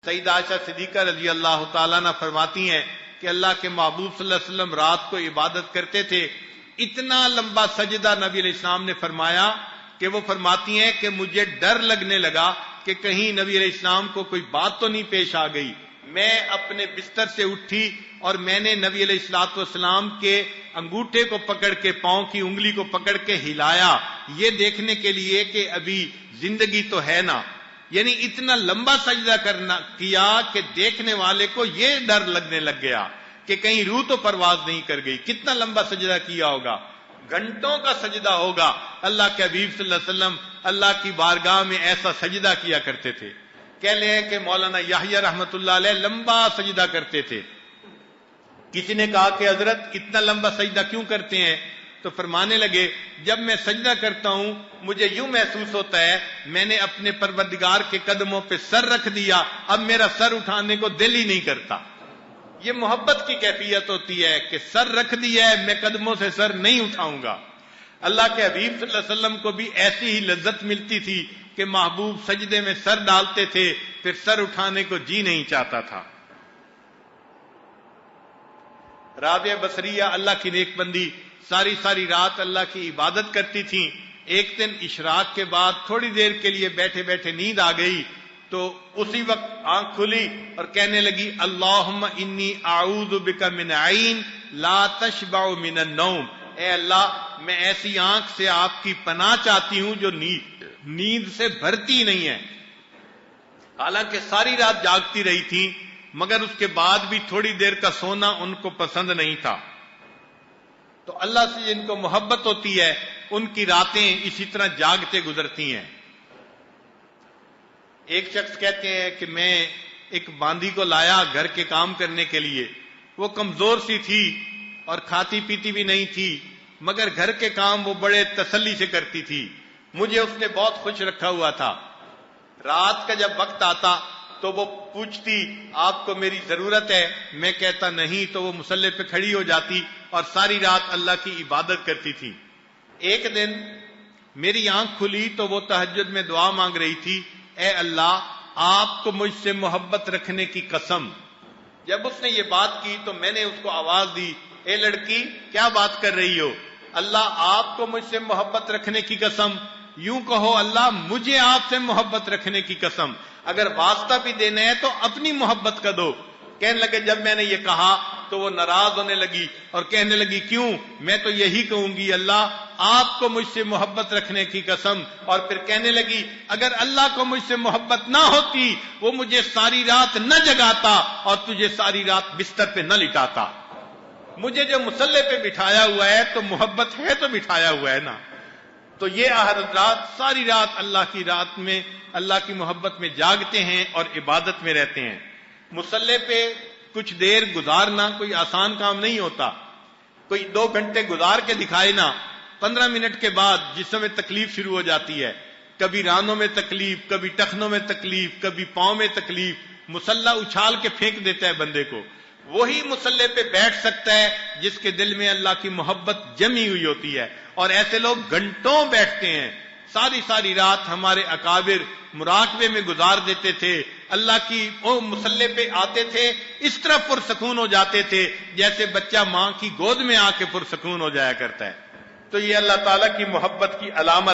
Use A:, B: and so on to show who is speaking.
A: سیدہ عائشہ صدیقہ رضی اللہ تعالیٰ عنہ فرماتی ہیں کہ اللہ کے محبوب صلی اللہ علیہ وسلم رات کو عبادت کرتے تھے، اتنا لمبا سجدہ نبی علیہ السلام نے فرمایا کہ وہ فرماتی ہیں کہ مجھے ڈر لگنے لگا کہ کہیں نبی علیہ السلام کو کوئی بات تو نہیں پیش آ گئی۔ میں اپنے بستر سے اٹھی اور میں نے نبی علیہ الصلوۃ والسلام کے انگوٹھے کو پکڑ کے، پاؤں کی انگلی کو پکڑ کے ہلایا، یہ دیکھنے کے لیے کہ ابھی زندگی تو ہے نا۔ یعنی اتنا لمبا سجدہ کیا کہ دیکھنے والے کو یہ ڈر لگنے لگ گیا کہ کہیں روح تو پرواز نہیں کر گئی۔ کتنا لمبا سجدہ کیا ہوگا، گھنٹوں کا سجدہ ہوگا۔ اللہ کے حبیب صلی اللہ علیہ وسلم اللہ کی بارگاہ میں ایسا سجدہ کیا کرتے تھے۔ کہہ لیں کہ مولانا یحییٰ رحمۃ اللہ علیہ لمبا سجدہ کرتے تھے۔ کسی نے کہا کہ حضرت اتنا لمبا سجدہ کیوں کرتے ہیں؟ تو فرمانے لگے جب میں سجدہ کرتا ہوں مجھے یوں محسوس ہوتا ہے میں نے اپنے پروردگار کے قدموں پہ سر رکھ دیا، اب میرا سر اٹھانے کو دل ہی نہیں کرتا۔ یہ محبت کی کیفیت ہوتی ہے کہ سر رکھ دیا ہے، میں قدموں سے سر نہیں اٹھاؤں گا۔ اللہ کے حبیب صلی اللہ علیہ وسلم کو بھی ایسی ہی لذت ملتی تھی کہ محبوب سجدے میں سر ڈالتے تھے، پھر سر اٹھانے کو جی نہیں چاہتا تھا۔ رابعہ بصریہ اللہ کی نیک بندی ساری رات اللہ کی عبادت کرتی تھیں۔ ایک دن اشراق کے بعد تھوڑی دیر کے لیے بیٹھے بیٹھے نیند آ گئی تو اسی وقت آنکھ کھلی اور کہنے لگی اللہم انی اعوذ بک من عین لا تشبع من النوم، اے اللہ میں ایسی آنکھ سے آپ کی پناہ چاہتی ہوں جو نیند سے بھرتی نہیں ہے۔ حالانکہ ساری رات جاگتی رہی تھی مگر اس کے بعد بھی تھوڑی دیر کا سونا ان کو پسند نہیں تھا۔ تو اللہ سے جن کو محبت ہوتی ہے ان کی راتیں اسی طرح جاگتے گزرتی ہیں۔ ایک شخص کہتے ہیں کہ میں ایک باندھی کو لایا گھر کے کام کرنے کے لیے، وہ کمزور سی تھی اور کھاتی پیتی بھی نہیں تھی مگر گھر کے کام وہ بڑے تسلی سے کرتی تھی۔ مجھے اس نے بہت خوش رکھا ہوا تھا۔ رات کا جب وقت آتا تو وہ پوچھتی آپ کو میری ضرورت ہے، میں کہتا نہیں تو وہ مصلی پہ کھڑی ہو جاتی اور ساری رات اللہ کی عبادت کرتی تھی۔ ایک دن میری آنکھ کھلی تو وہ تہجد میں دعا مانگ رہی تھی، اے اللہ آپ کو مجھ سے محبت رکھنے کی قسم۔ جب اس نے یہ بات کی تو میں نے اس کو آواز دی، اے لڑکی کیا بات کر رہی ہو؟ اللہ آپ کو مجھ سے محبت رکھنے کی قسم، یوں کہو اللہ مجھے آپ سے محبت رکھنے کی قسم، اگر واسطہ بھی دینا ہے تو اپنی محبت کا دو۔ کہنے لگے جب میں نے یہ کہا تو وہ ناراض ہونے لگی اور کہنے لگی کیوں؟ میں تو یہی کہوں گی اللہ آپ کو مجھ سے محبت رکھنے کی قسم، اور پھر کہنے لگی اگر اللہ کو مجھ سے محبت نہ ہوتی وہ مجھے ساری رات نہ جگاتا اور تجھے ساری رات بستر پہ نہ لٹاتا۔ مجھے جو مصلی پہ بٹھایا ہوا ہے تو محبت ہے تو بٹھایا ہوا ہے نا۔ تو یہ حضرات ساری رات اللہ کی رات میں اللہ کی محبت میں جاگتے ہیں اور عبادت میں رہتے ہیں۔ مصلی پہ کچھ دیر گزارنا کوئی آسان کام نہیں ہوتا۔ کوئی 2 گھنٹے گزار کے دکھائے نا، 15 منٹ کے بعد جسم میں تکلیف شروع ہو جاتی ہے، کبھی رانوں میں تکلیف، کبھی ٹخنوں میں تکلیف، کبھی پاؤں میں تکلیف، مصلی اچھال کے پھینک دیتا ہے بندے کو۔ وہی مصلی پہ بیٹھ سکتا ہے جس کے دل میں اللہ کی محبت جمی ہوئی ہوتی ہے، اور ایسے لوگ گھنٹوں بیٹھتے ہیں۔ ساری رات ہمارے اکابر مراقبے میں گزار دیتے تھے، اللہ کی مصلی پہ آتے تھے اس طرح پرسکون ہو جاتے تھے جیسے بچہ ماں کی گود میں آ کے پرسکون ہو جایا کرتا ہے۔ تو یہ اللہ تعالیٰ کی محبت کی علامت